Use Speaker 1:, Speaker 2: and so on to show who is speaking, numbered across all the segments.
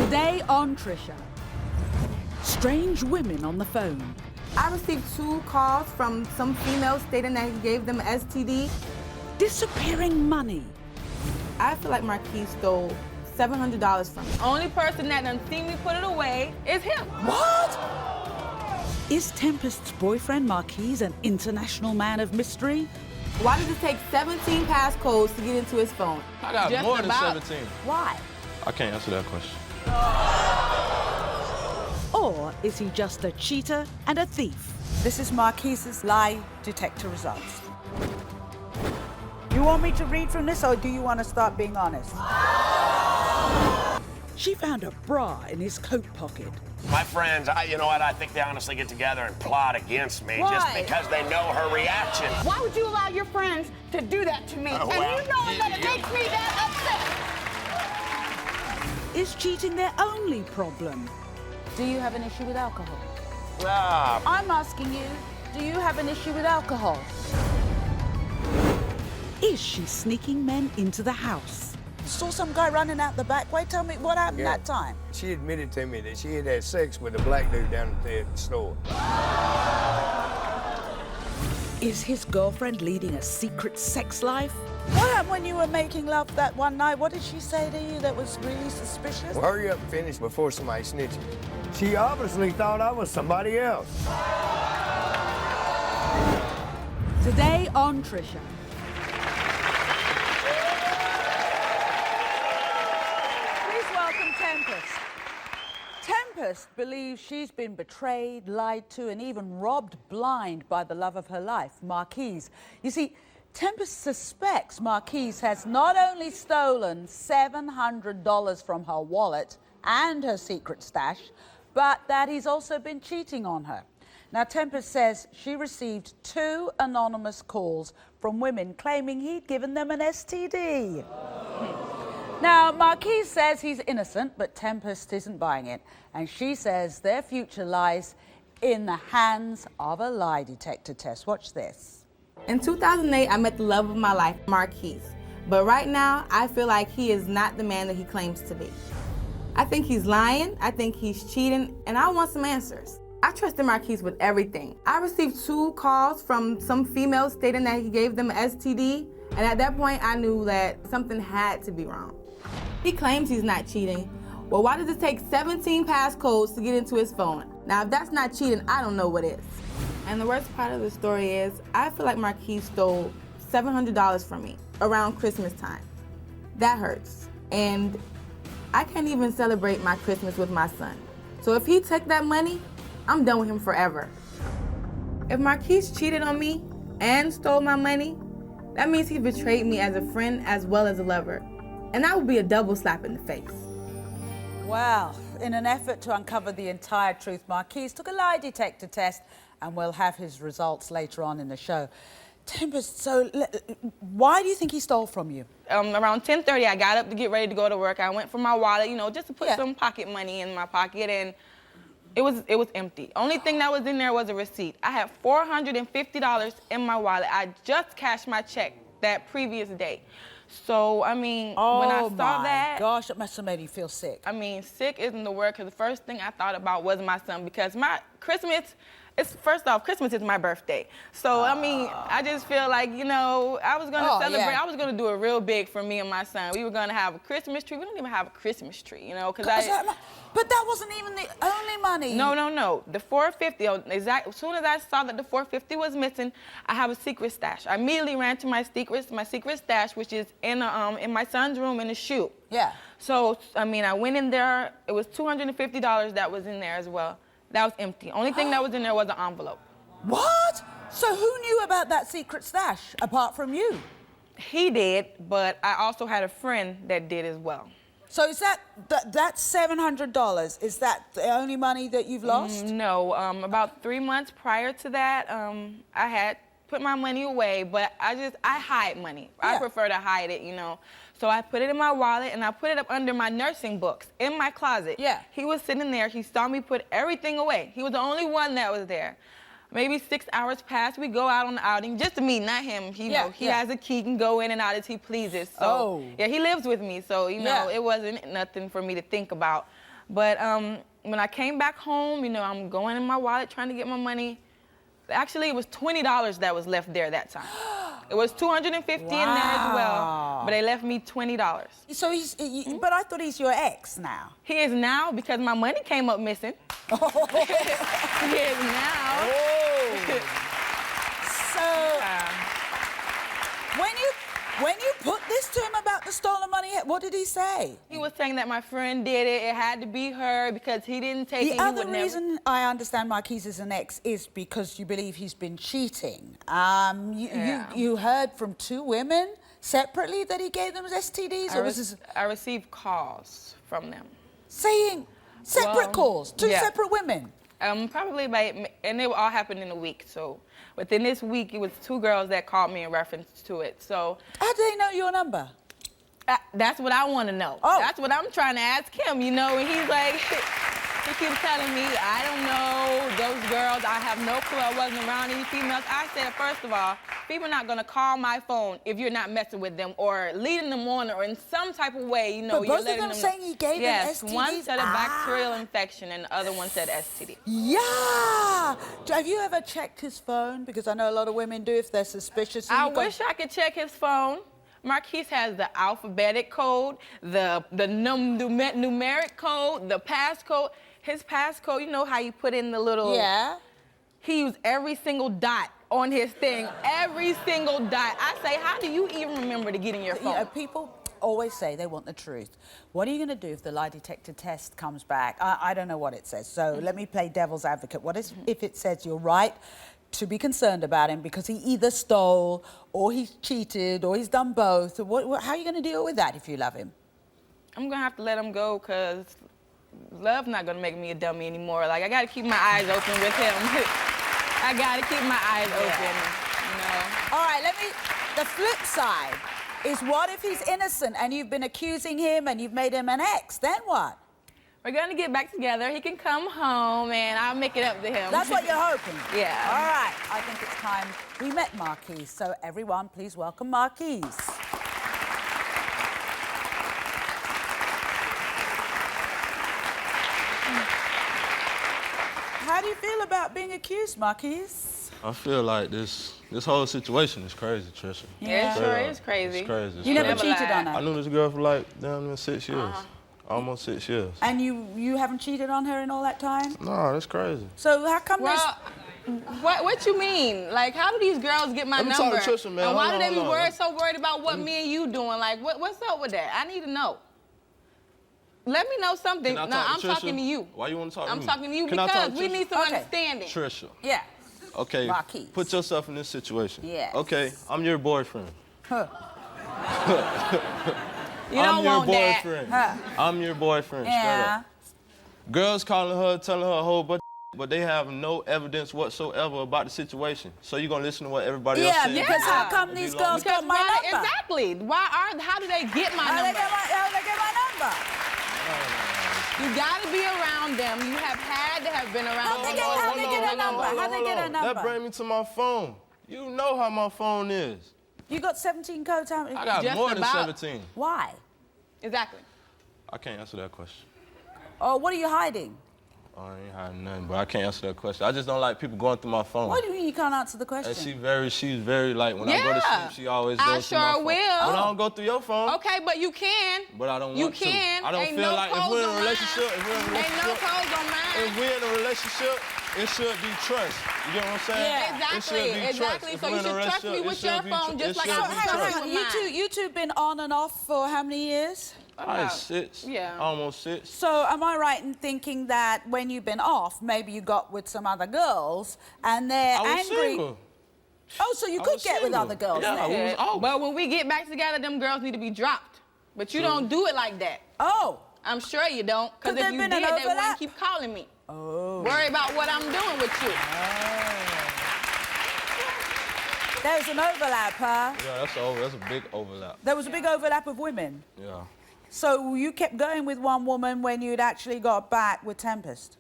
Speaker 1: Today on Trisha, strange women on the phone.
Speaker 2: I received 2 calls from some female stating that he gave them an STD.
Speaker 1: Disappearing money.
Speaker 2: I feel like Marquis stole $700 from me.
Speaker 3: Only person that done seen me put it away is him.
Speaker 1: What? Is Tempest's boyfriend Marquis an international man of mystery?
Speaker 2: Why does it take 17 passcodes to get into his phone?
Speaker 4: I got
Speaker 3: Just
Speaker 4: more
Speaker 3: about.
Speaker 4: than 17.
Speaker 1: Why?
Speaker 4: I can't answer that question.
Speaker 1: Or is he just a cheater and a thief?
Speaker 5: This is Marquis's lie detector results. You want me to read from this, or do you want to start being honest?
Speaker 1: She found a bra in his coat pocket.
Speaker 6: My friends, you know what? I think they honestly get together and plot against me just
Speaker 3: Why?
Speaker 6: because they know her reaction.
Speaker 7: Why would you allow your friends to do that to me?
Speaker 6: well,
Speaker 7: and you know that it makes me that upset.
Speaker 1: Is cheating their only problem?
Speaker 3: Do you have an issue with alcohol?
Speaker 6: Ah,
Speaker 3: I'm asking you, do you have an issue with alcohol?
Speaker 1: Is she sneaking men into the house?
Speaker 5: Saw some guy running out the back way. Tell me what happened that time.
Speaker 8: She admitted to me that she had had sex with a black dude down at the store.
Speaker 1: Is his girlfriend leading a secret sex life?
Speaker 5: What happened when you were making love that one night? What did she say to you that was really suspicious?
Speaker 8: Well, hurry up and finish before somebody snitches. She obviously thought I was somebody else.
Speaker 1: Today on Trisha.
Speaker 5: Please welcome Tempestt. Tempestt believes she's been betrayed, lied to, and even robbed blind by the love of her life, Marquis. You see, Tempestt suspects Marquis has not only stolen $700 from her wallet and her secret stash, but that he's also been cheating on her. Now, Tempestt says she received 2 anonymous calls from women claiming he'd given them an STD. Now, Marquis says he's innocent, but Tempestt isn't buying it. And she says their future lies in the hands of a lie detector test. Watch this.
Speaker 2: In 2008, I met the love of my life, Marquis. But right now, I feel like he is not the man that he claims to be. I think he's lying, I think he's cheating, and I want some answers. I trusted Marquis with everything. I received 2 calls from some female stating that he gave them an STD, and at that point, I knew that something had to be wrong. He claims he's not cheating. Well, why does it take 17 passcodes to get into his phone? Now, if that's not cheating, I don't know what is. And the worst part of the story is, I feel like Marquis stole $700 from me around Christmas time. That hurts. And I can't even celebrate my Christmas with my son. So if he took that money, I'm done with him forever. If Marquis cheated on me and stole my money, that means he betrayed me as a friend as well as a lover. And that would be a double slap in the face.
Speaker 5: Well, in an effort to uncover the entire truth, Marquis took a lie detector test, and we'll have his results later on in the show. Tempestt, so why do you think he stole from you?
Speaker 3: Around 10:30, I got up to get ready to go to work. I went for my wallet, you know, just to put some pocket money in my pocket, and it was empty. Only thing that was in there was a receipt. I had $450 in my wallet. I just cashed my check that previous day. So, I mean, when I saw that...
Speaker 5: Gosh, it must have made you feel sick.
Speaker 3: I mean, sick isn't the word, because the first thing I thought about was my son, because my Christmas... First off, Christmas is my birthday. So, I mean, I just feel like, you know, I was going to celebrate. I was going to do it real big for me and my son. We were going to have a Christmas tree. We don't even have a Christmas tree, you know, because
Speaker 5: But that wasn't even the only money.
Speaker 3: No. The $450, as soon as I saw that the $450 was missing, I have a secret stash. I immediately ran to my secret stash, which is in my son's room in the shoe.
Speaker 5: Yeah.
Speaker 3: So, I mean, I went in there. It was $250 that was in there as well. That was empty. Only thing that was in there was an envelope.
Speaker 5: What? So who knew about that secret stash apart from you?
Speaker 3: He did, but I also had a friend that did as well.
Speaker 5: So is that $700, is that the only money that you've lost?
Speaker 3: No, about 3 months prior to that, I had put my money away, but I hide money.
Speaker 5: Yeah.
Speaker 3: I prefer to hide it, you know. So I put it in my wallet, and I put it up under my nursing books in my closet.
Speaker 5: Yeah.
Speaker 3: He was sitting there. He saw me put everything away. He was the only one that was there. Maybe 6 hours passed. We go out on the outing just to meet, not him. He has a key, can go in and out as he pleases. So, yeah, he lives with me. So, you know, it wasn't nothing for me to think about. But when I came back home, you know, I'm going in my wallet trying to get my money. Actually, it was $20 that was left there that time. It was $250 in there as well, but they left me $20.
Speaker 5: So but I thought he's your ex now.
Speaker 3: He is now because my money came up missing. He is now.
Speaker 5: So when you put this to him about the stolen money, what did he say?
Speaker 3: He was saying that my friend did it. It had to be her because he didn't take it.
Speaker 5: The other reason I understand Marquis is an ex is because you believe he's been cheating. You heard from 2 women separately that he gave them STDs, or was this...
Speaker 3: I received calls from them.
Speaker 5: Saying separate calls, 2 separate women?
Speaker 3: Probably and they all happened in a week. So within this week, it was 2 girls that called me in reference to it. So
Speaker 5: how do they know your number?
Speaker 3: That's what I want to know.
Speaker 5: Oh.
Speaker 3: That's what I'm trying to ask him, you know, and he's like, he keeps telling me, I don't know those girls. I have no clue. I wasn't around any females. I said, first of all, people are not going to call my phone if you're not messing with them or leading them on or in some type of way, you know,
Speaker 5: but
Speaker 3: you're
Speaker 5: both
Speaker 3: letting
Speaker 5: of them
Speaker 3: them
Speaker 5: saying he gave them STDs?
Speaker 3: One said a bacterial infection and the other one said STD.
Speaker 5: Yeah! Have you ever checked his phone? Because I know a lot of women do if they're suspicious.
Speaker 3: I wish I could check his phone. Marquis has the alphabetic code, the numeric code, the passcode. His passcode, you know how you put in the little...
Speaker 5: Yeah.
Speaker 3: He used every single dot on his thing, every single dot. I say, how do you even remember to get in your phone?
Speaker 5: You know, people always say they want the truth. What are you going to do if the lie detector test comes back? I don't know what it says, so let me play devil's advocate. What if it says you're right to be concerned about him because he either stole or he's cheated or he's done both? How are you going to deal with that if you love him?
Speaker 3: I'm going to have to let him go because love's not going to make me a dummy anymore. Like, I got to keep my eyes open with him. I got to keep my eyes open, you know.
Speaker 5: All right, the flip side is what if he's innocent and you've been accusing him and you've made him an ex? Then what?
Speaker 3: We're going to get back together. He can come home and I'll make it up to him.
Speaker 5: That's what you're hoping?
Speaker 3: Yeah.
Speaker 5: All right, I think it's time we met Marquis. So everyone, please welcome Marquis. How do you feel about being accused, Marquis?
Speaker 4: I feel like this whole situation is crazy, Trisha.
Speaker 3: Yeah, it sure is crazy.
Speaker 4: It's crazy.
Speaker 5: You never cheated on her?
Speaker 4: I knew this girl for like damn near 6 years. Almost 6 years.
Speaker 5: And you haven't cheated on her in all that time?
Speaker 4: No, that's crazy.
Speaker 5: So how come
Speaker 3: what you mean? Like, how do these girls get my number?
Speaker 4: Let me talk to Trisha, man.
Speaker 3: And why do they be
Speaker 4: Hold on.
Speaker 3: so worried about what me and you doing? Like, what's up with that? I need to know. Let me know something.
Speaker 4: Can I
Speaker 3: No,
Speaker 4: talk
Speaker 3: I'm
Speaker 4: to Trisha?
Speaker 3: talking to you.
Speaker 4: Why you want to talk to me?
Speaker 3: I'm talking to you
Speaker 4: Can I talk
Speaker 3: because
Speaker 4: to
Speaker 3: we
Speaker 4: Trisha?
Speaker 3: need some
Speaker 5: Okay.
Speaker 3: understanding.
Speaker 4: Trisha.
Speaker 5: Yeah.
Speaker 4: Okay.
Speaker 5: Marquis.
Speaker 4: Put yourself in this situation.
Speaker 5: Yes.
Speaker 4: Okay, I'm your boyfriend.
Speaker 5: Huh.
Speaker 3: You don't want that.
Speaker 5: Huh.
Speaker 4: I'm your boyfriend.
Speaker 5: Yeah.
Speaker 4: Straight up. Girls calling her, telling her a whole bunch of but they have no evidence whatsoever about the situation. So you're gonna listen to what everybody else says?
Speaker 5: Yeah, because how come these girls got my number?
Speaker 3: Exactly. How do they get my
Speaker 5: How
Speaker 3: number?
Speaker 5: do they get my number?
Speaker 3: You gotta be around them. You have had to have been around
Speaker 5: How they
Speaker 3: them.
Speaker 5: get her number? How they get her number?
Speaker 4: That bring me to my phone. You know how my phone is.
Speaker 5: You got 17 codes. How many?
Speaker 4: I got
Speaker 3: Just
Speaker 4: more than
Speaker 3: about.
Speaker 4: 17.
Speaker 5: Why?
Speaker 3: Exactly.
Speaker 4: I can't answer that question.
Speaker 5: Oh, what are you hiding?
Speaker 4: I ain't hiding nothing, but I can't answer that question. I just don't like people going through my phone.
Speaker 5: What do you mean you can't answer the question?
Speaker 4: And she's very like, when I go to sleep, she always goes through my phone.
Speaker 3: I sure will.
Speaker 4: But I don't go through your phone.
Speaker 3: Okay, but you can.
Speaker 4: But I don't want
Speaker 3: You
Speaker 4: to.
Speaker 3: can.
Speaker 4: I don't
Speaker 3: Ain't
Speaker 4: feel
Speaker 3: no
Speaker 4: like if
Speaker 3: codes
Speaker 4: we're in
Speaker 3: on
Speaker 4: a relationship,
Speaker 3: Ain't no codes on mine.
Speaker 4: if we're in a relationship, it should be trust. You get what I'm saying?
Speaker 5: Yeah.
Speaker 4: It should be
Speaker 3: Exactly.
Speaker 4: trust. If
Speaker 3: So
Speaker 4: we're
Speaker 3: you
Speaker 4: in a
Speaker 3: should trust me
Speaker 4: relationship,
Speaker 3: with
Speaker 4: it
Speaker 3: your
Speaker 4: should be
Speaker 3: phone just like
Speaker 4: it
Speaker 3: I
Speaker 4: should
Speaker 3: would
Speaker 4: be
Speaker 3: trust
Speaker 4: trust.
Speaker 3: you with
Speaker 5: You two been on and off for how many years?
Speaker 4: Like 6.
Speaker 3: Yeah.
Speaker 4: Almost 6.
Speaker 5: So am I right in thinking that when you've been off, maybe you got with some other girls and they're
Speaker 4: I was
Speaker 5: angry?
Speaker 4: single.
Speaker 5: Oh, so you
Speaker 4: I
Speaker 5: could
Speaker 4: was
Speaker 5: get with
Speaker 4: single.
Speaker 5: other girls
Speaker 4: Yeah,
Speaker 5: then?
Speaker 4: we was out.
Speaker 3: But when we get back together, them girls need to be dropped. But you don't do it like that.
Speaker 5: Oh.
Speaker 3: I'm sure you don't. Because
Speaker 5: Could
Speaker 3: if
Speaker 5: there
Speaker 3: you
Speaker 5: been
Speaker 3: did,
Speaker 5: an
Speaker 3: they wouldn't
Speaker 5: overlap?
Speaker 3: keep calling me.
Speaker 5: Oh.
Speaker 3: Worry about what I'm doing with you.
Speaker 5: There's an overlap, huh?
Speaker 4: Yeah, that's a big overlap.
Speaker 5: There was a big overlap of women.
Speaker 4: Yeah.
Speaker 5: So you kept going with one woman when you'd actually got back with Tempestt?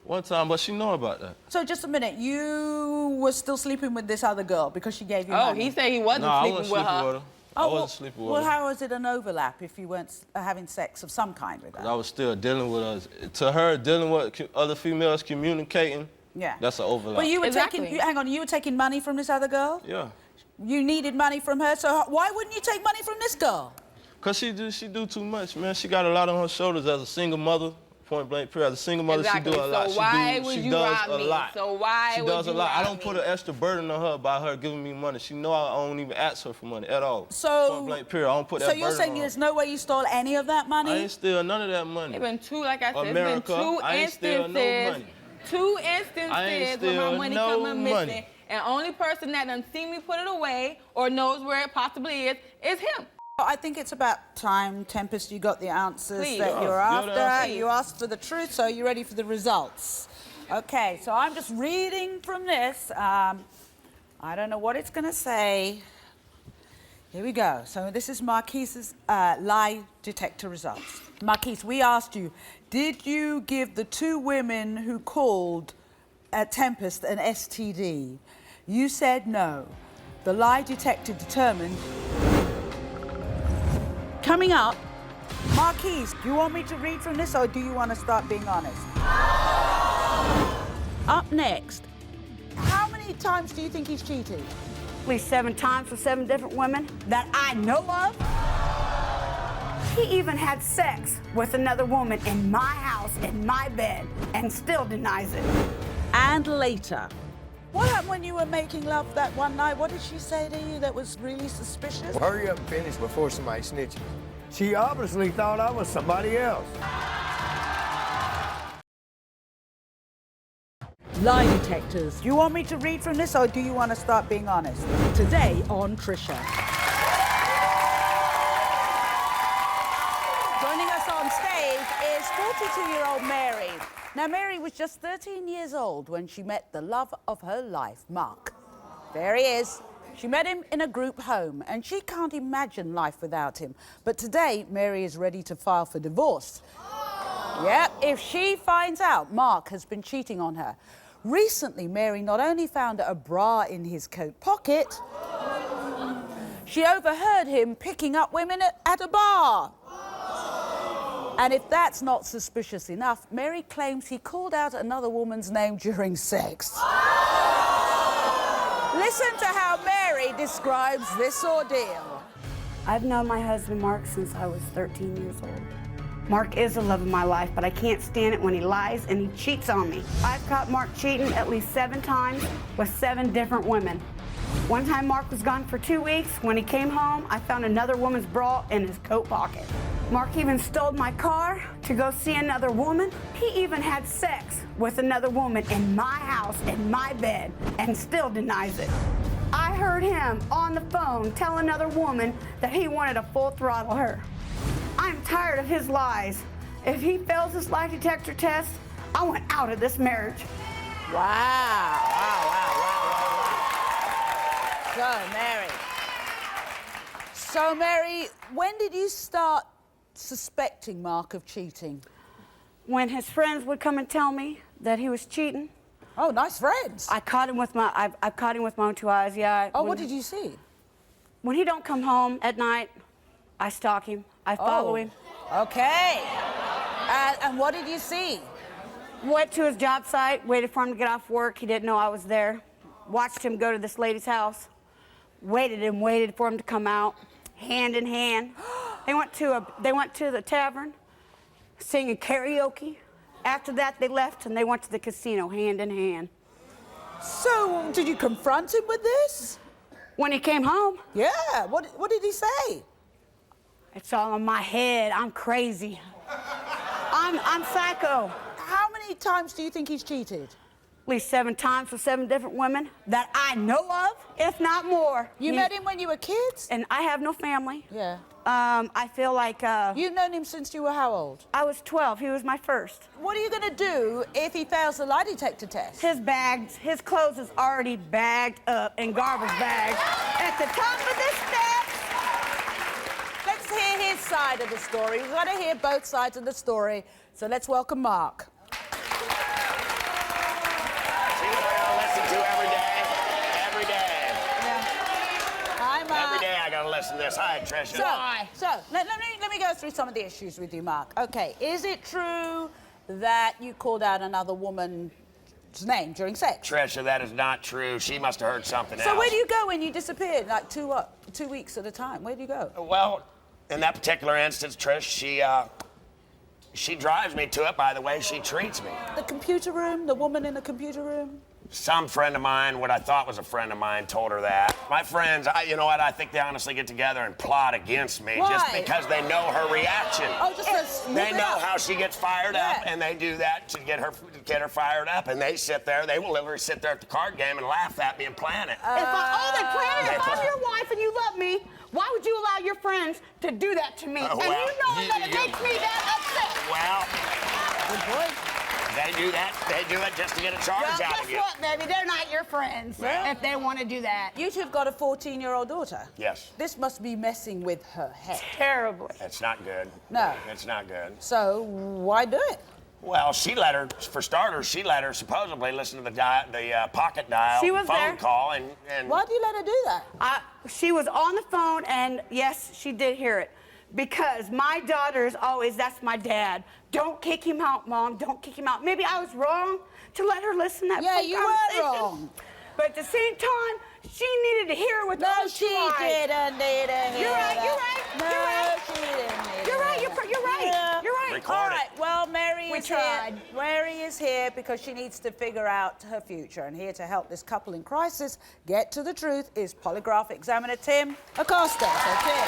Speaker 4: One time, but she know about that.
Speaker 5: So just a minute, you were still sleeping with this other girl because she gave you money?
Speaker 3: He said he wasn't
Speaker 4: Nah, I
Speaker 3: sleeping
Speaker 4: wasn't
Speaker 3: with
Speaker 4: sleeping
Speaker 3: her.
Speaker 4: with her. I wasn't sleeping with
Speaker 5: Well,
Speaker 4: her.
Speaker 5: how is it an overlap if you weren't having sex of some kind with her?
Speaker 4: I was still dealing with us. To her, dealing with other females, communicating,
Speaker 5: Yeah.
Speaker 4: that's an overlap.
Speaker 5: Well, you were
Speaker 3: Exactly.
Speaker 5: hang on, you were taking money from this other girl?
Speaker 4: Yeah.
Speaker 5: You needed money from her, so why wouldn't you take money from this girl?
Speaker 4: Cause she do too much, man. She got a lot on her shoulders as a single mother. Point blank period. As a single mother,
Speaker 3: Exactly.
Speaker 4: she do a lot.
Speaker 3: So why would
Speaker 4: she
Speaker 3: you
Speaker 4: does
Speaker 3: rob
Speaker 4: a
Speaker 3: me?
Speaker 4: lot.
Speaker 3: So why
Speaker 4: she
Speaker 3: would
Speaker 4: does
Speaker 3: you
Speaker 4: a lot. I
Speaker 3: rob
Speaker 4: don't put an extra burden on her by her giving me money. She know I don't even ask her for money at all.
Speaker 5: So,
Speaker 4: point blank period. I don't put that
Speaker 5: so
Speaker 4: burden
Speaker 5: you're saying
Speaker 4: on her.
Speaker 5: there's no way you stole any of that money?
Speaker 4: I ain't steal none of that money.
Speaker 3: It's been two, like I said,
Speaker 4: America,
Speaker 3: it's been two
Speaker 4: I ain't steal no
Speaker 3: instances.
Speaker 4: money.
Speaker 3: Two
Speaker 4: I ain't
Speaker 3: instances where my
Speaker 4: steal
Speaker 3: money
Speaker 4: no
Speaker 3: coming missing.
Speaker 4: money.
Speaker 3: And only person that done seen me put it away or knows where it possibly is him.
Speaker 5: I think it's about time, Tempestt, you got the answers
Speaker 3: Please.
Speaker 5: that you're
Speaker 4: Yeah, you're the
Speaker 5: after.
Speaker 4: answer.
Speaker 5: You asked for the truth, so you're ready for the results. Okay, so I'm just reading from this. I don't know what it's going to say. Here we go. So this is Marquis's lie detector results. Marquis, we asked you, did you give the two women who called at Tempestt an STD? You said no. The lie detector determined. Coming up, Marquis, do you want me to read from this or do you want to start being honest? Up next, how many times do you think he's cheated?
Speaker 7: At least 7 times with 7 different women that I know of. He even had sex with another woman in my house, in my bed, and still denies it.
Speaker 5: And later, what happened when you were making love that one night? What did she say to you that was really suspicious?
Speaker 8: Hurry up and finish before somebody snitches. She obviously thought I was somebody else.
Speaker 5: Lie detectors. Do you want me to read from this or do you want to start being honest? Today on Trisha. Joining us on stage is 42-year-old Mary. Now, Mary was just 13 years old when she met the love of her life, Mark. There he is. She met him in a group home, and she can't imagine life without him. But today, Mary is ready to file for divorce. Yep, if she finds out Mark has been cheating on her. Recently, Mary not only found a bra in his coat pocket, she overheard him picking up women at a bar. And if that's not suspicious enough, Mary claims he called out another woman's name during sex. Listen to how Mary describes this ordeal.
Speaker 7: I've known my husband, Mark, since I was 13 years old. Mark is the love of my life, but I can't stand it when he lies and he cheats on me. I've caught Mark cheating at least 7 times with 7 different women. One time Mark was gone for 2 weeks. When he came home, I found another woman's bra in his coat pocket. Mark even stole my car to go see another woman. He even had sex with another woman in my house, in my bed, and still denies it. I heard him on the phone tell another woman that he wanted to full throttle her. I'm tired of his lies. If he fails this lie detector test, I want out of this marriage.
Speaker 5: Wow. So, Mary, when did you start suspecting Mark of cheating?
Speaker 7: When his friends would come and tell me that he was cheating,
Speaker 5: Oh, nice friends.
Speaker 7: I caught him with I've caught him with my own 2 eyes, yeah.
Speaker 5: Oh, what did you see?
Speaker 7: When he don't come home at night, I stalk him. I follow him.
Speaker 5: Okay. And what did you see?
Speaker 7: Went to his job site, waited for him to get off work. He didn't know I was there. Watched him go to this lady's house. Waited and waited for him to come out, hand in hand. They went to the tavern, singing karaoke. After that, they left and they went to the casino, hand in hand.
Speaker 5: So, did you confront him with this?
Speaker 7: When he came home,
Speaker 5: Yeah. What did he say?
Speaker 7: it's all in my head. I'm crazy. I'm psycho.
Speaker 5: How many times do you think he's cheated?
Speaker 7: At least 7 times with 7 different women that I know of, if not more.
Speaker 5: You met him when you were kids?
Speaker 7: And I have no family.
Speaker 5: Yeah.
Speaker 7: I feel like
Speaker 5: You've known him since you were how old?
Speaker 7: I was 12. He was my first.
Speaker 5: What are you going to do if he fails the lie detector test?
Speaker 7: His bags, his clothes is already bagged up in garbage bags at the top of the steps.
Speaker 5: Let's hear his side of the story. We've got to hear both sides of the story. So let's welcome Mark.
Speaker 6: See what I listen to every day? Every day.
Speaker 5: Hi, Mark.
Speaker 6: Every day I gotta listen. listen to this. Hi, Trisha.
Speaker 5: So let me go through some of the issues with you, Mark. Okay, is it true that you called out another woman's name during sex?
Speaker 6: Trisha, that is not true. She must have heard something else.
Speaker 5: So where do you go when you disappeared? Like 2 weeks at a time. Where do you go?
Speaker 6: Well, in that particular instance, Trish, she drives me to it by the way she treats me.
Speaker 5: The computer room? The woman in the computer room?
Speaker 6: Some friend of mine, what I thought was a friend of mine, told her that. My friends, you know what? I think they honestly get together and plot against me.
Speaker 5: Why?
Speaker 6: Just because they know her reaction.
Speaker 5: Oh, just
Speaker 6: they know how she gets fired up, and they do that to get her fired up. And they sit there. They will literally sit there at the card game and laugh at me and plan it.
Speaker 7: They plan it. If I'm your wife and you love me, why would you allow your friends to do that to me? And you know that it makes me that upset.
Speaker 6: Well,
Speaker 5: good point.
Speaker 6: They do that. They do it just to get a charge out of you.
Speaker 7: Guess what, baby? They're not your friends if they want to do that.
Speaker 5: You two have got a 14-year-old daughter.
Speaker 6: Yes.
Speaker 5: This must be messing with her head.
Speaker 7: Terribly.
Speaker 6: It's not good.
Speaker 5: No.
Speaker 6: It's not good.
Speaker 5: So why do it?
Speaker 6: Well, she let her, for starters, supposedly listen to the pocket dial
Speaker 7: She was
Speaker 6: phone
Speaker 7: there.
Speaker 6: call and
Speaker 5: Why do you let her do that?
Speaker 7: She was on the phone, and yes, she did hear it. Because my daughter's always, that's my dad. Don't kick him out, Mom. Don't kick him out. Maybe I was wrong to let her listen to that
Speaker 5: Yeah,
Speaker 7: phone
Speaker 5: you were
Speaker 7: conversation.
Speaker 5: wrong.
Speaker 7: But at the same time, she needed to hear what
Speaker 5: No, she didn't need to hear
Speaker 7: You're right,
Speaker 5: that.
Speaker 7: you're right,
Speaker 5: No,
Speaker 7: you're right.
Speaker 5: she didn't need
Speaker 7: You're
Speaker 5: to
Speaker 7: right,
Speaker 5: hear
Speaker 7: you're
Speaker 5: that.
Speaker 7: right,
Speaker 5: Yeah.
Speaker 7: you're right.
Speaker 6: Record
Speaker 5: All
Speaker 6: it.
Speaker 5: right, well, Mary
Speaker 7: We
Speaker 5: is
Speaker 7: tried.
Speaker 5: here. Mary is here because she needs to figure out her future. And here to help this couple in crisis get to the truth is polygraph examiner Tim Acosta. So, Tim.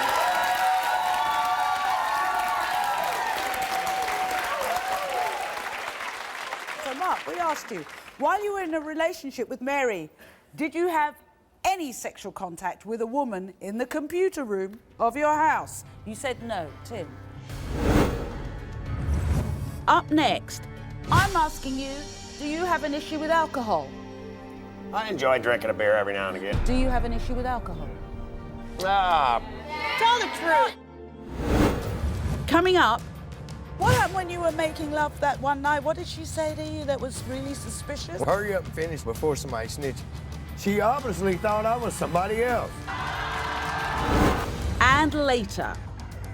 Speaker 5: So, Mark, we asked you, while you were in a relationship with Mary, did you have any sexual contact with a woman in the computer room of your house? You said no. Tim. Up next, I'm asking you, do you have an issue with alcohol?
Speaker 6: I enjoy drinking a beer every now and again.
Speaker 5: Do you have an issue with alcohol?
Speaker 7: Tell the truth.
Speaker 5: Coming up, what happened when you were making love that one night? What did she say to you that was really suspicious?
Speaker 8: Hurry up and finish before somebody snitches. She obviously thought I was somebody else.
Speaker 5: And later,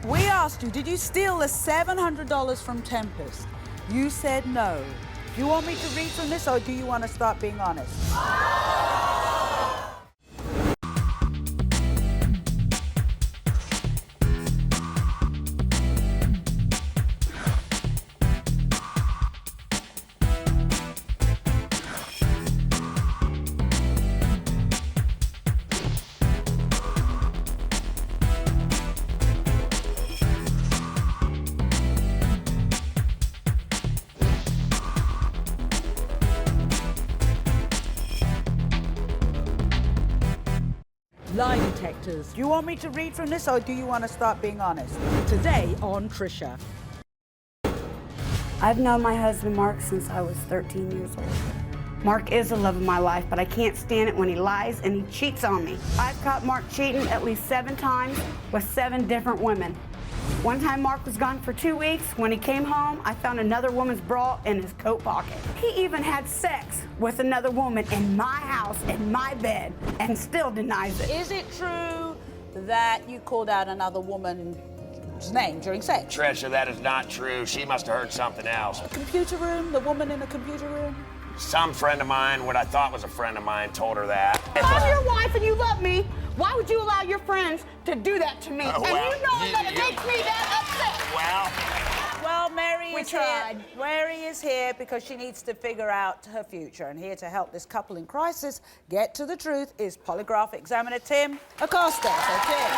Speaker 5: we asked you, did you steal the $700 from Tempestt? You said no. Do you want me to read from this, or do you want to start being honest? Lie detectors. Do you want me to read from this, or do you want to start being honest? Today on Trisha.
Speaker 7: I've known my husband, Mark, since I was 13 years old. Mark is the love of my life, but I can't stand it when he lies and he cheats on me. I've caught Mark cheating at least 7 times with 7 different women. One time Mark was gone for 2 weeks. When he came home, I found another woman's bra in his coat pocket. He even had sex with another woman in my house, in my bed, and still denies it.
Speaker 5: Is it true that you called out another woman's name during sex?
Speaker 6: Trisha, that is not true. She must have heard something else.
Speaker 5: Computer room? The woman in the computer room?
Speaker 6: Some friend of mine, what I thought was a friend of mine, told her that.
Speaker 7: If I'm your wife and you love me, why would you allow your friends to do that to me? And you know that it makes me that upset.
Speaker 5: Well, Mary
Speaker 7: We
Speaker 5: is
Speaker 7: tried.
Speaker 5: here. Mary is here because she needs to figure out her future. And here to help this couple in crisis get to the truth is polygraph examiner Tim Acosta. So, Tim.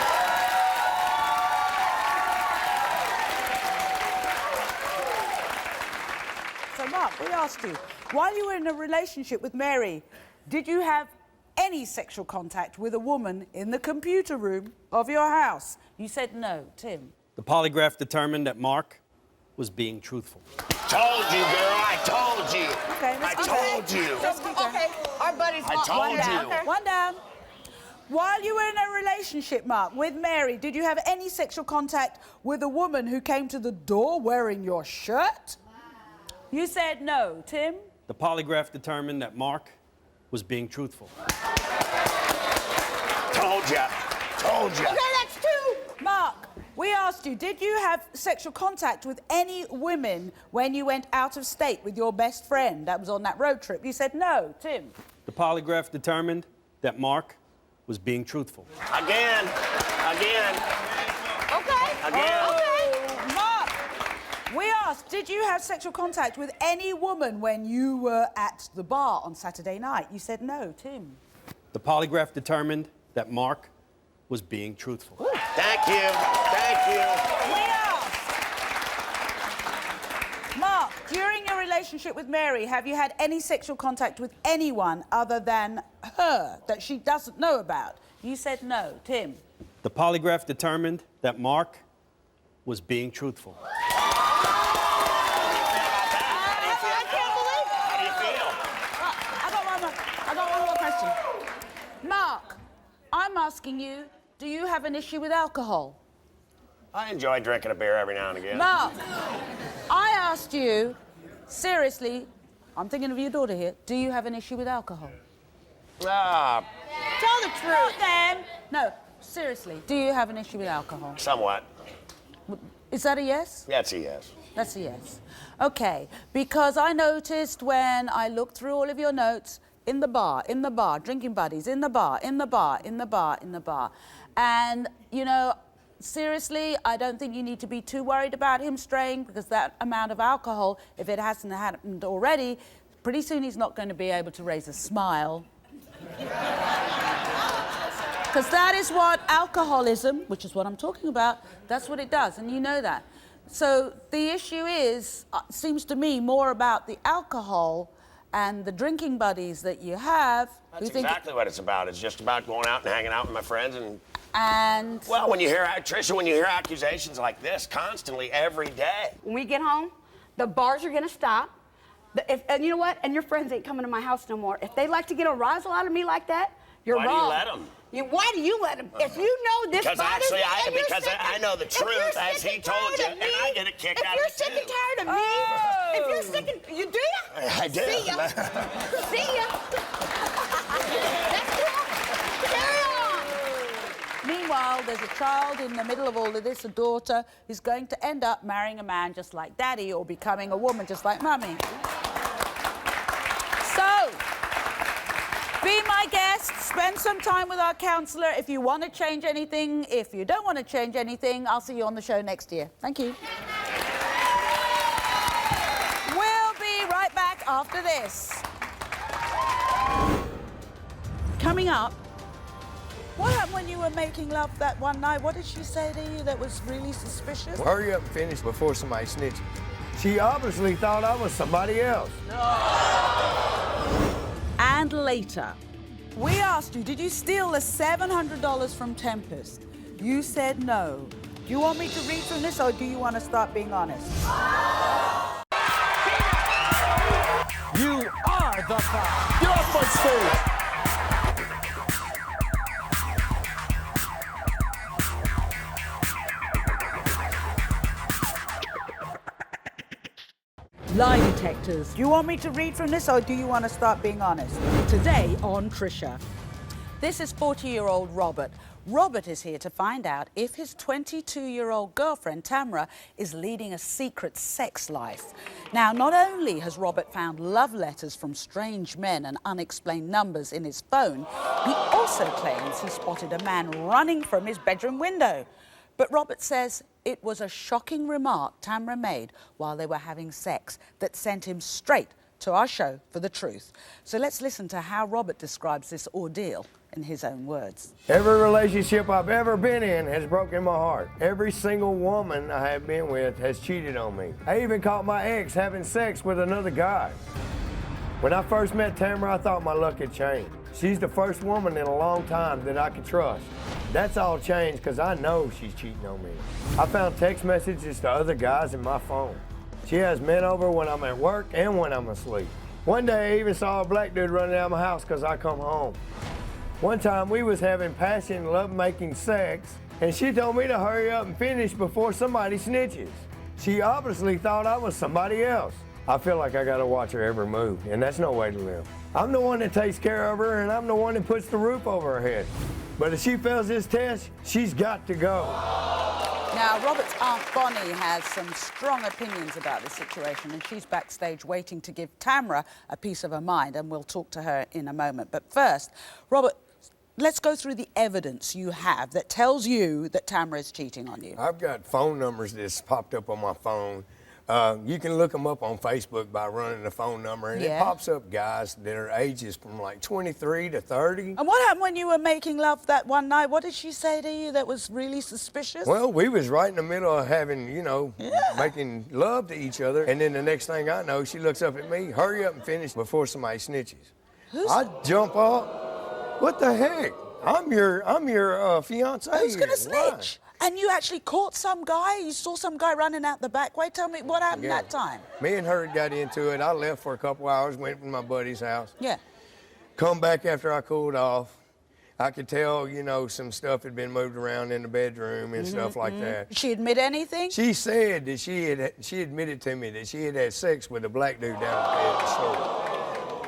Speaker 5: So, Mark, we asked you, while you were in a relationship with Mary, did you have any sexual contact with a woman in the computer room of your house? You said no. Tim.
Speaker 9: The polygraph determined that Mark was being truthful.
Speaker 6: Told you, girl. I told you.
Speaker 5: Okay,
Speaker 6: I told you.
Speaker 7: Okay, our buddies
Speaker 6: I told you.
Speaker 7: Okay.
Speaker 5: One down. While you were in a relationship, Mark, with Mary, did you have any sexual contact with a woman who came to the door wearing your shirt? You said no. Tim?
Speaker 9: The polygraph determined that Mark was being truthful.
Speaker 6: Told ya. Told ya.
Speaker 7: Okay, that's
Speaker 5: We asked you, did you have sexual contact with any women when you went out of state with your best friend that was on that road trip? You said no. Tim?
Speaker 9: The polygraph determined that Mark was being truthful.
Speaker 6: Again.
Speaker 2: Okay.
Speaker 6: Again.
Speaker 5: Oh, Mark, we asked, did you have sexual contact with any woman when you were at the bar on Saturday night? You said no. Tim?
Speaker 9: The polygraph determined that Mark was being truthful.
Speaker 6: Ooh. Thank you.
Speaker 5: We asked, Mark, during your relationship with Mary, have you had any sexual contact with anyone other than her that she doesn't know about? You said no. Tim?
Speaker 9: The polygraph determined that Mark was being truthful.
Speaker 5: I got one more question. Mark, I'm asking you, do you have an issue with alcohol?
Speaker 6: I enjoy drinking a beer every now and again.
Speaker 5: Mark, I asked you, seriously, I'm thinking of your daughter here, do you have an issue with alcohol?
Speaker 6: Ah,
Speaker 5: Tell the truth. Not them. No, seriously, do you have an issue with alcohol?
Speaker 6: somewhat.
Speaker 5: Is that a yes?
Speaker 6: That's a yes.
Speaker 5: That's a yes. Okay, because I noticed when I looked through all of your notes, in the bar, drinking buddies, in the bar. And, you know, seriously, I don't think you need to be too worried about him straying, because that amount of alcohol, if it hasn't happened already, pretty soon he's not going to be able to raise a smile. Because that is what alcoholism, which is what I'm talking about, that's what it does, and you know that. So the issue is, seems to me, more about the alcohol and the drinking buddies that you have.
Speaker 6: That's exactly what it's about. It's just about going out and hanging out with my friends and...
Speaker 5: And...
Speaker 6: Well, when you hear, Trisha, when you hear accusations like this constantly, every day.
Speaker 7: When we get home, the bars are gonna stop. And you know what? And your friends ain't coming to my house no more. If they like to get a rise out of me like that, you're wrong.
Speaker 6: Why do you let them?
Speaker 7: Why do you let them? If you know this
Speaker 6: because
Speaker 7: bothers
Speaker 6: actually,
Speaker 7: me,
Speaker 6: I know the truth, as he told you, and I get a kick out of it,
Speaker 7: If you're sick and tired of me, if you're sick and... You do ya?
Speaker 6: I do.
Speaker 7: See ya. See ya. That's cool. Carry on.
Speaker 5: Meanwhile, there's a child in the middle of all of this, a daughter, who's going to end up marrying a man just like Daddy or becoming a woman just like Mummy. So, be my guest, spend some time with our counsellor if you want to change anything. If you don't want to change anything, I'll see you on the show next year. Thank you. We'll be right back after this. Coming up, what happened when you were making love that one night? What did she say to you that was really suspicious?
Speaker 8: Well, hurry up and finish before somebody snitches. She obviously thought I was somebody else.
Speaker 5: And later, we asked you, did you steal the $700 from Tempestt? You said no. Do you want me to read from this, or do you want to start being honest?
Speaker 8: You are the fire. Get off my stage.
Speaker 5: Lie detectors. Do you want me to read from this, or do you want to start being honest? Today on Trisha. This is 40-year-old Robert. Robert is here to find out if his 22-year-old girlfriend, Tamara, is leading a secret sex life. Now, not only has Robert found love letters from strange men and unexplained numbers in his phone, he also claims he spotted a man running from his bedroom window. But Robert says it was a shocking remark Tamara made while they were having sex that sent him straight to our show for the truth. So let's listen to how Robert describes this ordeal in his own words.
Speaker 8: Every relationship I've ever been in has broken my heart. Every single woman I have been with has cheated on me. I even caught my ex having sex with another guy. When I first met Tamara, I thought my luck had changed. She's the first woman in a long time that I could trust. That's all changed because I know she's cheating on me. I found text messages to other guys in my phone. She has men over when I'm at work and when I'm asleep. One day I even saw a black dude running out of my house because I come home. One time we was having passionate love-making sex, and she told me to hurry up and finish before somebody snitches. She obviously thought I was somebody else. I feel like I gotta watch her every move, and that's no way to live. I'm the one that takes care of her, and I'm the one that puts the roof over her head. But if she fails this test, she's got to go.
Speaker 5: Now, Robert's Aunt Bonnie has some strong opinions about this situation, and she's backstage waiting to give Tamara a piece of her mind, and we'll talk to her in a moment. But first, Robert, let's go through the evidence you have that tells you that Tamara is cheating on you.
Speaker 8: I've got phone numbers that's popped up on my phone. You can look them up on Facebook by running the phone number, and it pops up guys that are ages from like 23 to 30.
Speaker 5: And what happened when you were making love that one night? What did she say to you that was really suspicious?
Speaker 8: Well, we was right in the middle of having, you know, making love to each other, and then the next thing I know, she looks up at me, hurry up and finish before somebody snitches. I jump up. What the heck? I'm your fiance.
Speaker 5: Who's gonna snitch? And you actually caught some guy? You saw some guy running out the back way? Tell me what happened that time.
Speaker 8: Me and her got into it. I left for a couple hours, went to my buddy's house.
Speaker 5: Yeah.
Speaker 8: Come back after I cooled off. I could tell, you know, some stuff had been moved around in the bedroom and stuff like that.
Speaker 5: Did she admit anything?
Speaker 8: She said that she admitted to me that she had had sex with a black dude down at the store.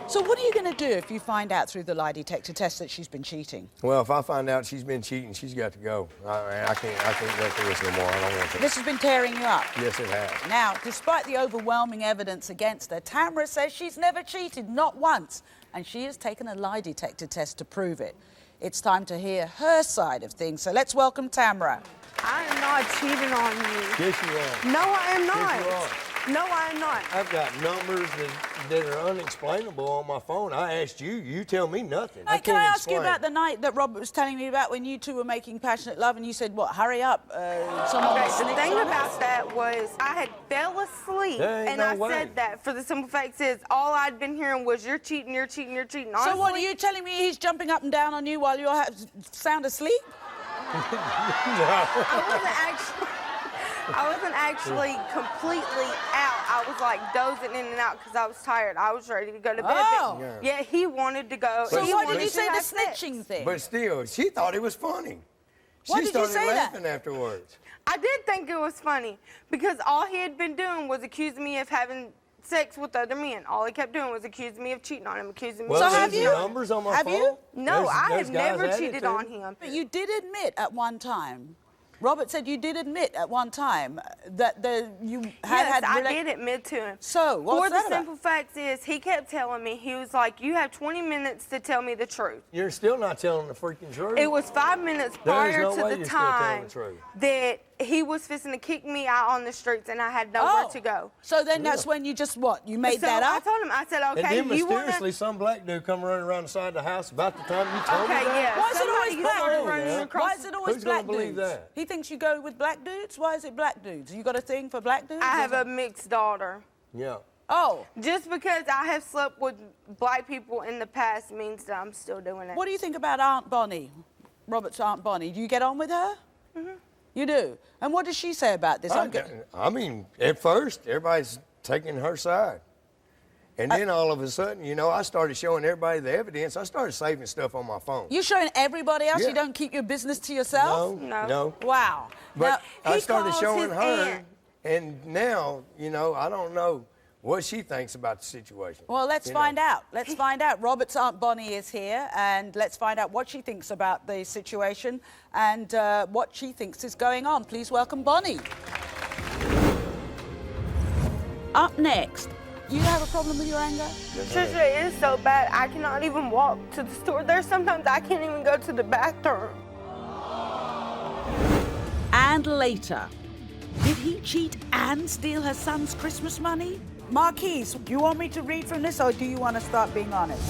Speaker 5: So what are you going to do if you find out through the lie detector test that she's been cheating?
Speaker 8: Well, if I find out she's been cheating, she's got to go. I can't go through this no more. I don't want to.
Speaker 5: This has been tearing you up.
Speaker 8: Yes, it has.
Speaker 5: Now, despite the overwhelming evidence against her, Tamara says she's never cheated, not once. And she has taken a lie detector test to prove it. It's time to hear her side of things. So let's welcome Tamara.
Speaker 7: I am not cheating on you.
Speaker 8: Yes, you are.
Speaker 7: No, I am not.
Speaker 8: Yes, you are.
Speaker 7: No, I am not.
Speaker 8: I've got numbers that are unexplainable on my phone. I asked you. You tell me nothing. I
Speaker 5: Can I
Speaker 8: can't
Speaker 5: ask you
Speaker 8: explain.
Speaker 5: about the night that Robert was telling me about when you two were making passionate love and you said, what, hurry up? Someone
Speaker 7: Okay,
Speaker 5: was
Speaker 7: the
Speaker 5: snitching
Speaker 7: thing
Speaker 5: on
Speaker 7: about
Speaker 5: us?
Speaker 7: that was I had fell asleep
Speaker 8: There ain't
Speaker 7: and
Speaker 8: no
Speaker 7: I
Speaker 8: way.
Speaker 7: said that for the simple fact is all I'd been hearing was you're cheating, you're cheating, you're cheating. Honestly,
Speaker 5: So what, are you telling me he's jumping up and down on you while you're sound asleep?
Speaker 7: I wasn't actually completely out. I was like dozing in and out because I was tired. I was ready to go to bed.
Speaker 5: Oh.
Speaker 7: Yeah, he wanted to go.
Speaker 5: So
Speaker 7: he
Speaker 5: why
Speaker 7: wanted
Speaker 5: did you
Speaker 7: to
Speaker 5: say the
Speaker 7: have sex.
Speaker 5: snitching thing?
Speaker 8: But still, she thought it was funny.
Speaker 5: Why
Speaker 8: She
Speaker 5: did you
Speaker 8: started
Speaker 5: say that?
Speaker 8: laughing afterwards.
Speaker 7: I did think it was funny because all he had been doing was accusing me of having sex with other men. All he kept doing was accusing me of cheating on him, accusing me
Speaker 8: Well,
Speaker 7: of
Speaker 5: have
Speaker 8: there's
Speaker 5: you?
Speaker 8: numbers on my
Speaker 5: Have
Speaker 8: phone.
Speaker 5: you?
Speaker 7: No, I
Speaker 8: There's
Speaker 7: have
Speaker 8: guys
Speaker 7: never
Speaker 8: at it,
Speaker 7: cheated
Speaker 8: too.
Speaker 7: on him.
Speaker 5: But you did admit at one time, Robert said you did admit at one time that you had
Speaker 7: Yes, I did admit to him.
Speaker 5: So, what's
Speaker 7: For
Speaker 5: that
Speaker 7: the
Speaker 5: about?
Speaker 7: simple fact is, he kept telling me, he was like, you have 20 minutes to tell me the truth.
Speaker 8: You're still not telling the freaking truth.
Speaker 7: It was 5 minutes
Speaker 8: There is
Speaker 7: prior
Speaker 8: no
Speaker 7: to
Speaker 8: way
Speaker 7: the
Speaker 8: you're still telling
Speaker 7: time
Speaker 8: the truth.
Speaker 7: that he was fixing to kick me out on the streets and I had nowhere to go.
Speaker 5: So then that's when you just, what, you made
Speaker 7: So
Speaker 5: that
Speaker 7: I
Speaker 5: up?
Speaker 7: told him, I said,
Speaker 8: And
Speaker 7: okay,
Speaker 8: then
Speaker 7: you want
Speaker 8: mysteriously,
Speaker 7: to...
Speaker 8: some black dude come running around the side of the house about the time you told me
Speaker 7: Okay,
Speaker 8: that.
Speaker 7: yeah.
Speaker 5: Why is it always
Speaker 7: Somebody
Speaker 5: black
Speaker 7: started
Speaker 5: dudes?
Speaker 7: running across
Speaker 5: Why is it always
Speaker 8: Who's gonna
Speaker 5: black
Speaker 8: believe
Speaker 5: dudes?
Speaker 8: that?
Speaker 5: He thinks you go with black dudes? Why is it black dudes? You got a thing for black dudes?
Speaker 7: I have a mixed daughter.
Speaker 8: Yeah.
Speaker 5: Oh.
Speaker 7: Just because I have slept with black people in the past means that I'm still doing it.
Speaker 5: What do you think about Aunt Bonnie, Robert's Aunt Bonnie? Do you get on with her? Mm-hmm. You do? And what does she say about this?
Speaker 8: I mean, at first, everybody's taking her side. And then all of a sudden, you know, I started showing everybody the evidence. I started saving stuff on my phone.
Speaker 5: You're showing everybody else?
Speaker 8: Yeah.
Speaker 5: You don't keep your business to yourself?
Speaker 8: No.
Speaker 5: Wow.
Speaker 8: But
Speaker 5: Now,
Speaker 8: I started
Speaker 7: calls
Speaker 8: showing
Speaker 7: his
Speaker 8: her,
Speaker 7: aunt.
Speaker 8: and now, you know, I don't know what she thinks about the situation.
Speaker 5: well, let's
Speaker 8: You know.
Speaker 5: find out. Let's find out. Robert's Aunt Bonnie is here, and let's find out what she thinks about the situation and what she thinks is going on. Please welcome Bonnie. Up next, do you have a problem with your anger?
Speaker 7: Trisha, it is so bad. I cannot even walk to the store. There's sometimes I can't even go to the bathroom.
Speaker 5: And later, did he cheat and steal her son's Christmas money? Marquis, do you want me to read from this or do you want to start being honest?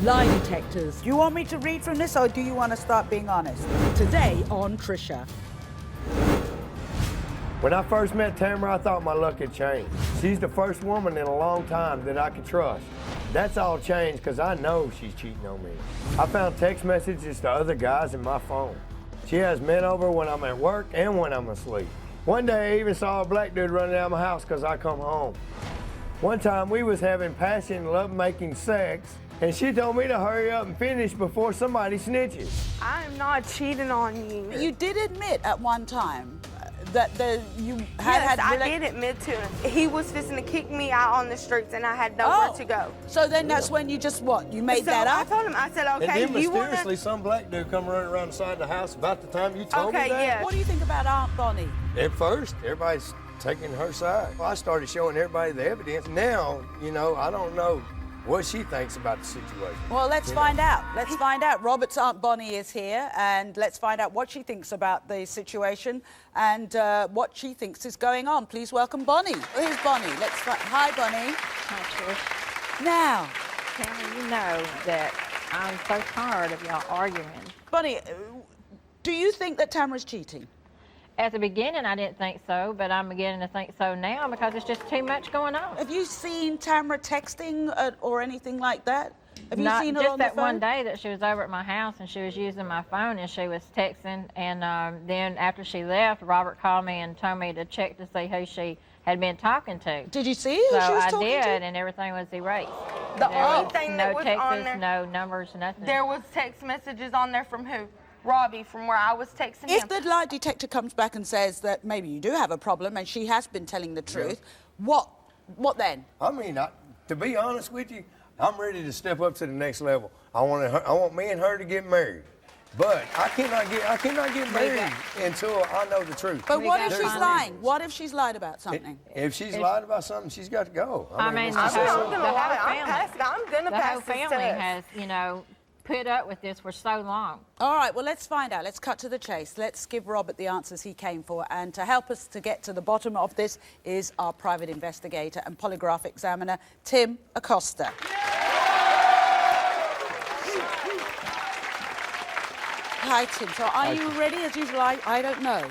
Speaker 5: Lie detectors. Do you want me to read from this or do you want to start being honest? Today on Trisha.
Speaker 8: When I first met Tamara, I thought my luck had changed. She's the first woman in a long time that I could trust. That's all changed because I know she's cheating on me. I found text messages to other guys in my phone. She has men over when I'm at work and when I'm asleep. One day I even saw a black dude running out of my house because I come home. One time we was having passionate love-making sex, and she told me to hurry up and finish before somebody snitches.
Speaker 10: I'm not cheating on you.
Speaker 5: You did admit at one time that you had
Speaker 10: Yes,
Speaker 5: had.
Speaker 10: I did admit to him. He was fixing to kick me out on the streets, and I had nowhere to go.
Speaker 5: So then that's when you just what? You made
Speaker 10: So
Speaker 5: that
Speaker 10: I
Speaker 5: up?
Speaker 10: told him, I said,
Speaker 8: And
Speaker 10: okay,
Speaker 8: then
Speaker 10: you want
Speaker 8: mysteriously some black dude come running around the side of the house about the time you told me
Speaker 10: Okay,
Speaker 8: that.
Speaker 10: yeah.
Speaker 5: What do you think about Aunt Bonnie?
Speaker 8: At first, everybody's taking her side. Well, I started showing everybody the evidence. Now, you know, I don't know what she thinks about the situation.
Speaker 5: Well, let's find out. Let's find out. Robert's Aunt Bonnie is here, and let's find out what she thinks about the situation and what she thinks is going on. Please welcome Bonnie. Here's Bonnie. Hi, Bonnie.
Speaker 11: Hi, Trish.
Speaker 5: Now,
Speaker 11: Tamara, you know that I'm so tired of y'all arguing.
Speaker 5: Bonnie, do you think that Tamara's cheating?
Speaker 11: At the beginning, I didn't think so, but I'm beginning to think so now because it's just too much going on.
Speaker 5: Have you seen Tamara texting or anything like that? Have you
Speaker 11: Not
Speaker 5: seen her
Speaker 11: just
Speaker 5: on
Speaker 11: that
Speaker 5: the phone?
Speaker 11: one day that she was over at my house and she was using my phone and she was texting, and then after she left, Robert called me and told me to check to see who she had been talking to.
Speaker 5: Did you see who
Speaker 11: So
Speaker 5: she was
Speaker 11: I
Speaker 5: talking
Speaker 11: did,
Speaker 5: to?
Speaker 11: and everything was erased.
Speaker 10: The
Speaker 11: There
Speaker 10: only
Speaker 11: was
Speaker 10: thing
Speaker 11: no
Speaker 10: that was
Speaker 11: texts,
Speaker 10: on there,
Speaker 11: no numbers, nothing.
Speaker 10: there was text messages on there from who? Robbie, from where I was texting
Speaker 5: If
Speaker 10: him.
Speaker 5: the lie detector comes back and says that maybe you do have a problem and she has been telling the truth, what then?
Speaker 8: I mean, to be honest with you, I'm ready to step up to the next level. I want me and her to get married. But I cannot get married until I know the truth.
Speaker 5: But what if
Speaker 11: got
Speaker 5: she's
Speaker 11: time.
Speaker 5: lying? What if she's lied about something?
Speaker 8: If she's lied about something, she's got to go.
Speaker 11: I mean,
Speaker 8: it's
Speaker 11: the
Speaker 8: just
Speaker 11: whole,
Speaker 8: that
Speaker 10: I'm
Speaker 8: simple.
Speaker 10: gonna lie.
Speaker 11: family,
Speaker 10: I'm gonna
Speaker 11: the
Speaker 10: pass
Speaker 11: whole
Speaker 10: this
Speaker 11: family
Speaker 10: test.
Speaker 11: has, you know, put up with this for so long.
Speaker 5: All right, well, let's find out. Let's cut to the chase. Let's give Robert the answers he came for. And to help us to get to the bottom of this is our private investigator and polygraph examiner, Tim Acosta. Hi, Tim. So are you ready? As usual, I don't know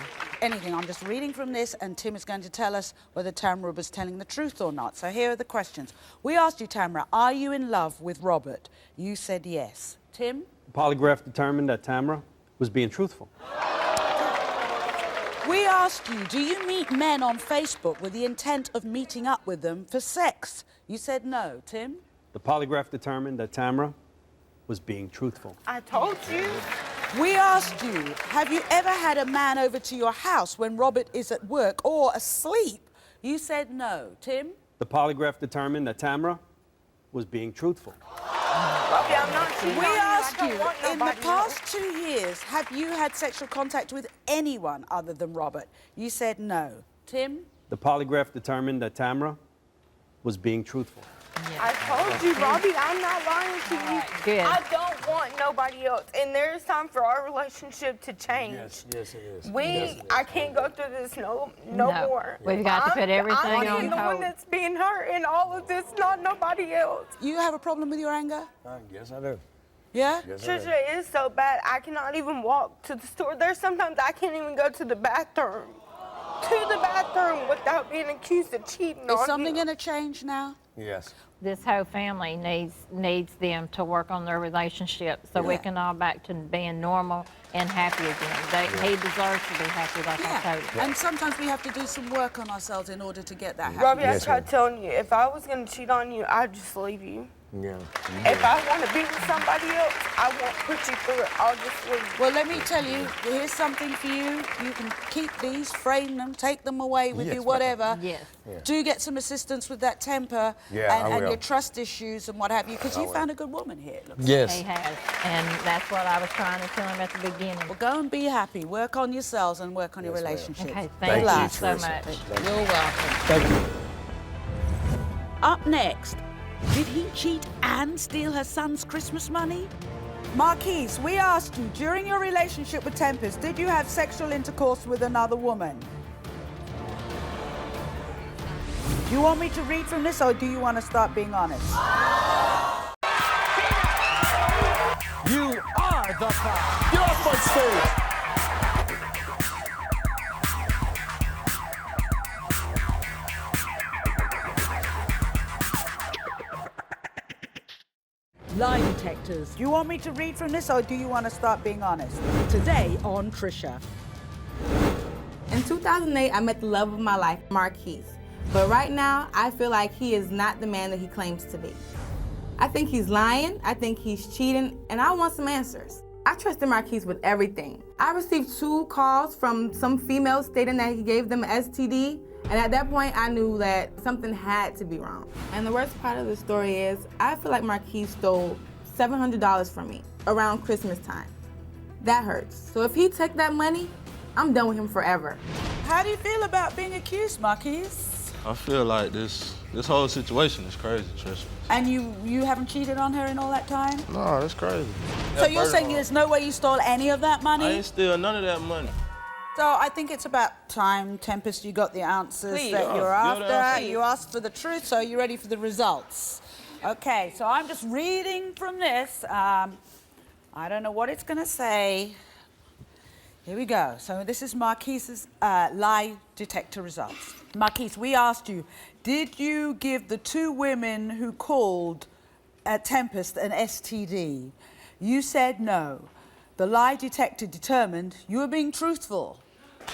Speaker 5: anything. I'm just reading from this, and Tim is going to tell us whether Tamara was telling the truth or not. So here are the questions. We asked you, Tamara, are you in love with Robert? You said yes. Tim?
Speaker 9: Polygraph determined that Tamara was being truthful.
Speaker 5: We asked you, do you meet men on Facebook with the intent of meeting up with them for sex? You said no. Tim?
Speaker 9: The polygraph determined that Tamara was being truthful.
Speaker 10: I told you.
Speaker 5: We asked you, have you ever had a man over to your house when Robert is at work or asleep? You said no. Tim?
Speaker 9: The polygraph determined that Tamara was being truthful.
Speaker 10: Bobby, I'm not cheating
Speaker 5: We
Speaker 10: on
Speaker 5: asked
Speaker 10: I
Speaker 5: you,
Speaker 10: don't want
Speaker 5: in the
Speaker 10: nobody
Speaker 5: past
Speaker 10: else.
Speaker 5: 2 years, have you had sexual contact with anyone other than Robert? You said no. Tim?
Speaker 9: The polygraph determined that Tamara was being truthful.
Speaker 10: I told you, Robbie, I'm not lying to you.
Speaker 11: good.
Speaker 10: I don't want nobody else. And there's time for our relationship to change.
Speaker 8: Yes, it is.
Speaker 10: I can't go through this no more.
Speaker 11: We've got to put everything
Speaker 10: I'm
Speaker 11: on
Speaker 10: the one
Speaker 11: hold.
Speaker 10: that's being hurt in all of this, not nobody else.
Speaker 5: You have a problem with your anger?
Speaker 8: I guess I do.
Speaker 5: Yeah?
Speaker 8: Yes, I do.
Speaker 10: Trisha, it is so bad. I cannot even walk to the store. There's sometimes I can't even go to the bathroom. Without being accused of cheating
Speaker 5: Is
Speaker 10: on
Speaker 5: something
Speaker 10: you.
Speaker 5: going to change now?
Speaker 8: Yes.
Speaker 11: This whole family needs them to work on their relationship so we
Speaker 5: Yeah.
Speaker 11: can all back to being normal and happy again. He deserves to be happy, like I told him.
Speaker 5: And sometimes we have to do some work on ourselves in order to get that
Speaker 10: Robbie,
Speaker 5: happiness.
Speaker 10: I tried telling you, if I was going to cheat on you, I'd just leave you.
Speaker 8: Yeah.
Speaker 10: If I want to be with somebody else, I won't put you through it. I'll just leave you.
Speaker 5: Well, let me tell you, here's something for you. You can keep these, frame them, take them away with
Speaker 8: Yes,
Speaker 5: you,
Speaker 8: ma'am.
Speaker 5: whatever.
Speaker 11: Yes.
Speaker 8: Yeah.
Speaker 5: Do get some assistance with that temper
Speaker 8: Yeah, I
Speaker 5: and
Speaker 8: will.
Speaker 5: your trust issues and what have you, because you
Speaker 8: will.
Speaker 5: found a good woman here. It looks
Speaker 8: Yes.
Speaker 11: He has, and that's what I was trying to tell him at the beginning.
Speaker 5: Well, go and be happy. Work on yourselves and work on your
Speaker 8: Yes, ma'am.
Speaker 5: relationships.
Speaker 11: Okay,
Speaker 8: Thank
Speaker 11: thank
Speaker 8: you,
Speaker 11: you so
Speaker 8: Trisha.
Speaker 11: much.
Speaker 5: You're welcome.
Speaker 8: Thank you.
Speaker 1: Up next, did he cheat and steal her son's Christmas money?
Speaker 5: Marquis, we asked you, during your relationship with Tempestt, did you have sexual intercourse with another woman? Do you want me to read from this, or do you want to start being honest?
Speaker 12: You are the five. Get off my stage.
Speaker 5: Lie detectors. Do you want me to read from this or do you want to start being honest? Today on Trisha.
Speaker 2: In 2008, I met the love of my life, Marquis. But right now, I feel like he is not the man that he claims to be. I think he's lying, I think he's cheating, and I want some answers. I trusted Marquis with everything. I received 2 calls from some females stating that he gave them an STD, and at that point, I knew that something had to be wrong. And the worst part of the story is, I feel like Marquis stole $700 from me around Christmas time. That hurts. So if he took that money, I'm done with him forever.
Speaker 5: How do you feel about being accused, Marquis?
Speaker 4: I feel like this whole situation is crazy, Trisha.
Speaker 5: And you haven't cheated on her in all that time?
Speaker 4: No, that's crazy.
Speaker 5: So you're saying there's no way you stole any of that money?
Speaker 4: I ain't steal none of that money.
Speaker 5: So I think it's about time, Tempestt, you got the answers
Speaker 3: Please.
Speaker 5: that you're
Speaker 4: You're the
Speaker 5: after.
Speaker 4: answer.
Speaker 5: You asked for the truth, so you're ready for the results. Okay, so I'm just reading from this. I don't know what it's going to say. Here we go. So this is Marquis's lie detector results. Marquis, we asked you, did you give the 2 women who called at Tempestt an STD? You said no. The lie detector determined you were being truthful.
Speaker 4: No.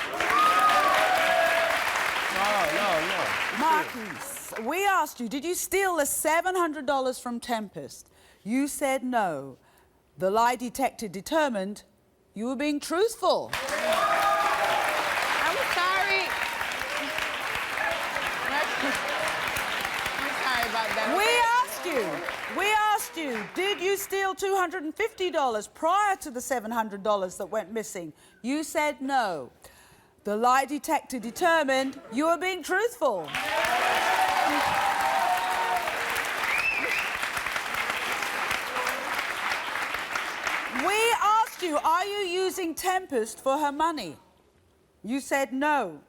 Speaker 5: Marquis, we asked you, did you steal the $700 from Tempestt? You said no. The lie detector determined you were being truthful.
Speaker 3: I'm sorry. I'm sorry about that.
Speaker 5: We asked you, did you steal $250 prior to the $700 that went missing? You said no. The lie detector determined you were being truthful. We asked you, are you using Tempestt for her money? You said no.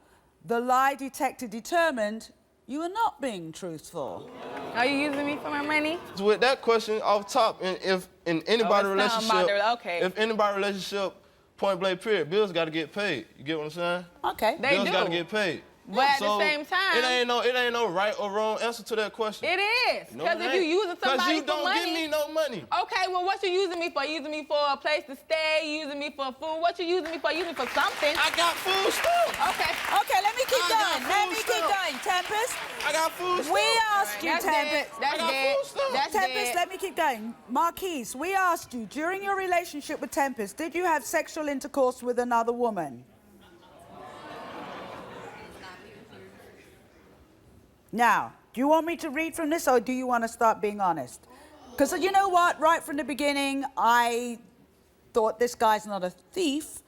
Speaker 5: The lie detector determined you were not being truthful.
Speaker 3: Are you using me for my money?
Speaker 4: With that question off top, and if in anybody relationship,
Speaker 3: okay.
Speaker 4: if anybody relationship, point blank period, bills got to get paid. You get what I'm saying?
Speaker 5: Okay.
Speaker 3: They
Speaker 4: bills
Speaker 3: do.
Speaker 4: got to get paid.
Speaker 3: But at
Speaker 4: So,
Speaker 3: the same time,
Speaker 4: it ain't no right or wrong answer to that question.
Speaker 3: it is.
Speaker 4: No,
Speaker 3: Because
Speaker 4: it
Speaker 3: if you
Speaker 4: ain't.
Speaker 3: using somebody
Speaker 4: Cause you
Speaker 3: for
Speaker 4: don't
Speaker 3: money,
Speaker 4: give me no money.
Speaker 3: okay, well, what you using me for? Using me for a place to stay? Using me for food? What you using me for? Using me for something?
Speaker 4: I got food stuff.
Speaker 3: Okay.
Speaker 5: Okay, let me keep
Speaker 4: I got
Speaker 5: going. Let me
Speaker 4: food
Speaker 5: keep
Speaker 4: stuff.
Speaker 5: going. Tempestt,
Speaker 4: I got food stuff.
Speaker 5: we asked you,
Speaker 3: That's dead.
Speaker 5: Tempestt.
Speaker 3: That's
Speaker 4: I got
Speaker 3: dead.
Speaker 4: food stuff.
Speaker 3: That's
Speaker 5: Tempestt,
Speaker 3: dead.
Speaker 5: let me keep going. Marquis, we asked you, during your relationship with Tempestt, did you have sexual intercourse with another woman? Now, do you want me to read from this or do you want to start being honest? Because you know what? Right from the beginning, I thought this guy's not a thief,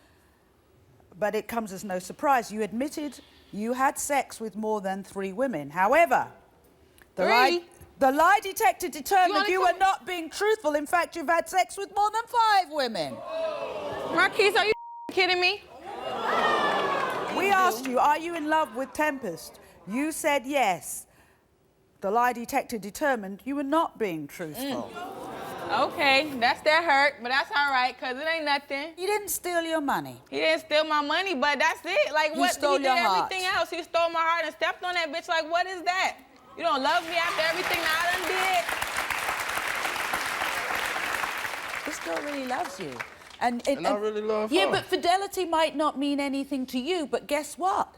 Speaker 5: but it comes as no surprise. You admitted you had sex with more than 3 women. However, the lie detector determined you were not being truthful. In fact, you've had sex with more than 5 women.
Speaker 3: Marquis, are you kidding me?
Speaker 5: We asked you, are you in love with Tempestt? You said yes. The lie detector determined you were not being truthful.
Speaker 3: Okay, that hurt, but that's all right, because it ain't nothing.
Speaker 5: He didn't steal your money.
Speaker 3: He didn't steal my money, but that's it. Like,
Speaker 5: He
Speaker 3: what?
Speaker 5: stole
Speaker 3: He
Speaker 5: your
Speaker 3: did
Speaker 5: heart.
Speaker 3: everything else. He stole my heart and stepped on that bitch. Like, what is that? You don't love me after everything that I done did?
Speaker 5: This girl really loves you. And
Speaker 4: I really love her.
Speaker 5: Yeah, but fidelity might not mean anything to you, but guess what?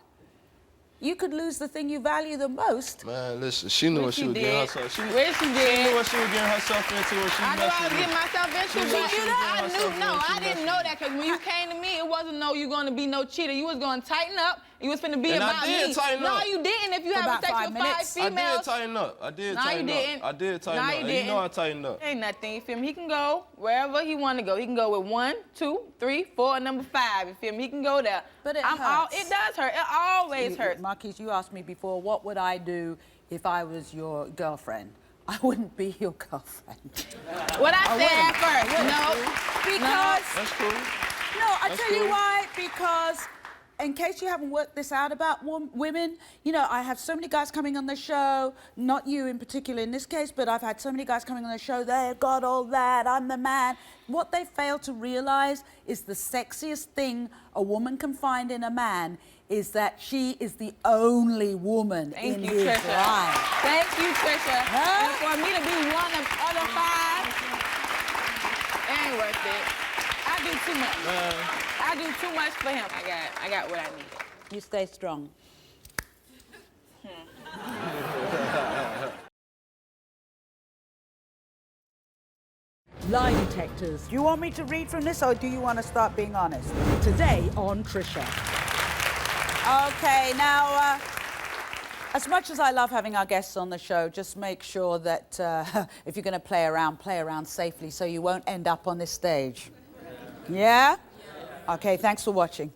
Speaker 5: You could lose the thing you value the most.
Speaker 4: Man, listen, she knew what she was getting herself. She knew
Speaker 3: did.
Speaker 4: what she was getting herself into when she
Speaker 3: I knew I was
Speaker 4: messed with
Speaker 3: getting
Speaker 4: me.
Speaker 3: myself into,
Speaker 4: She knew
Speaker 3: but
Speaker 4: what she was getting
Speaker 3: I
Speaker 4: herself
Speaker 3: knew, no,
Speaker 4: into.
Speaker 3: I didn't know that, because when you came to me, it wasn't no, you gonna be no cheater. You was gonna tighten up. You was finna be
Speaker 4: And I
Speaker 3: about
Speaker 4: did
Speaker 3: me.
Speaker 4: tighten
Speaker 3: No,
Speaker 4: up.
Speaker 3: you didn't. If you
Speaker 5: For
Speaker 3: have
Speaker 5: about
Speaker 3: sex
Speaker 5: 5
Speaker 3: with 5
Speaker 5: minutes.
Speaker 4: I
Speaker 3: females.
Speaker 4: did tighten up. I did
Speaker 3: No, you
Speaker 4: tighten
Speaker 3: didn't.
Speaker 4: up. I did tighten
Speaker 3: No,
Speaker 4: up.
Speaker 3: you
Speaker 4: And
Speaker 3: didn't.
Speaker 4: you know I tightened up.
Speaker 3: Ain't nothing, you feel me? He can go wherever he want to go. He can go with 1, 2, 3, 4, and number 5. You feel me? He can go there.
Speaker 5: But it
Speaker 3: it does hurt. It always hurts.
Speaker 5: Marquis, you asked me before, what would I do if I was your girlfriend? I wouldn't be your girlfriend.
Speaker 3: What I said at first. No.
Speaker 5: Because,
Speaker 4: That's cool.
Speaker 5: no, I
Speaker 4: That's
Speaker 5: tell you
Speaker 4: cool.
Speaker 5: why, because in case you haven't worked this out about women, you know, I have so many guys coming on the show, not you in particular in this case, but I've had so many guys coming on the show, they've got all that, I'm the man. What they fail to realize is the sexiest thing a woman can find in a man is that she is the only woman in his life.
Speaker 3: Thank you, Trisha.
Speaker 5: Huh?
Speaker 3: And for me to be one of other 5, It ain't worth it. I do too much. I do too much for him. I got what I needed.
Speaker 5: You stay strong. Lie detectors. Do you want me to read from this or do you want to start being honest? Today on Trisha. Okay, now, as much as I love having our guests on the show, just make sure that if you're going to play around safely so you won't end up on this stage. Yeah? Okay, thanks for watching.